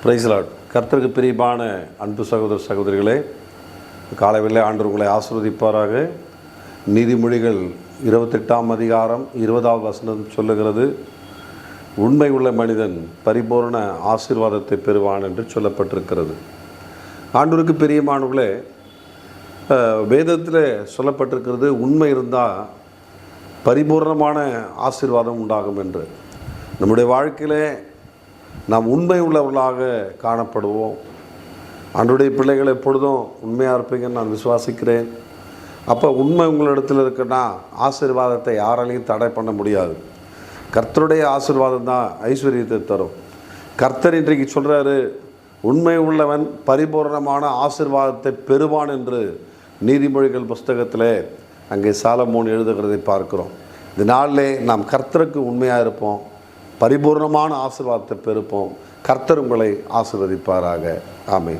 Price Lord. கர்த்தருக்கு பிரியமான அன்பு சகோதர சகோதரிகளே, காலையிலே ஆண்டவர் உங்களை ஆசீர்வதிப்பாராக. நீதிமொழிகள் 28ஆம் அதிகாரம் 20வது வசனம் சொல்லுகிறது, உண்மை உள்ள மனிதன் பரிபூர்ண ஆசீர்வாதத்தை பெறுவான் என்று சொல்லப்பட்டிருக்கிறது. ஆண்டவருக்கு பிரியமானவர்களே, வேதத்தில் சொல்லப்பட்டிருக்கிறது உண்மை இருந்தால் பரிபூர்ணமான ஆசீர்வாதம் உண்டாகும் என்று. நம்முடைய வாழ்க்கையிலே நாம் உண்மை உள்ளவர்களாக காணப்படுவோம். ஆண்டவருடைய பிள்ளைகள் எப்பொழுதும் உண்மையாக இருப்பீங்கன்னு நான் விசுவாசிக்கிறேன். அப்போ உண்மை உங்களிடத்தில் இருக்குன்னா ஆசீர்வாதத்தை யாராலையும் தடை பண்ண முடியாது. கர்த்தருடைய ஆசீர்வாதம் தான் ஐஸ்வர்யத்தை தரும். கர்த்தர் இன்றைக்கு சொல்கிறாரு, உண்மை உள்ளவன் பரிபூர்ணமான ஆசீர்வாதத்தை பெறுவான் என்று நீதிமொழிகள் புஸ்தகத்தில் அங்கே சாலமோன் எழுதுகிறதை பார்க்கிறோம். இந்த நாளிலே நாம் கர்த்தருக்கு உண்மையாக இருப்போம், பரிபூர்ணமான ஆசீர்வாதத்தை பெறுப்போம். கர்த்தர் உங்களை ஆசீர்வதிப்பாராக. ஆமென்.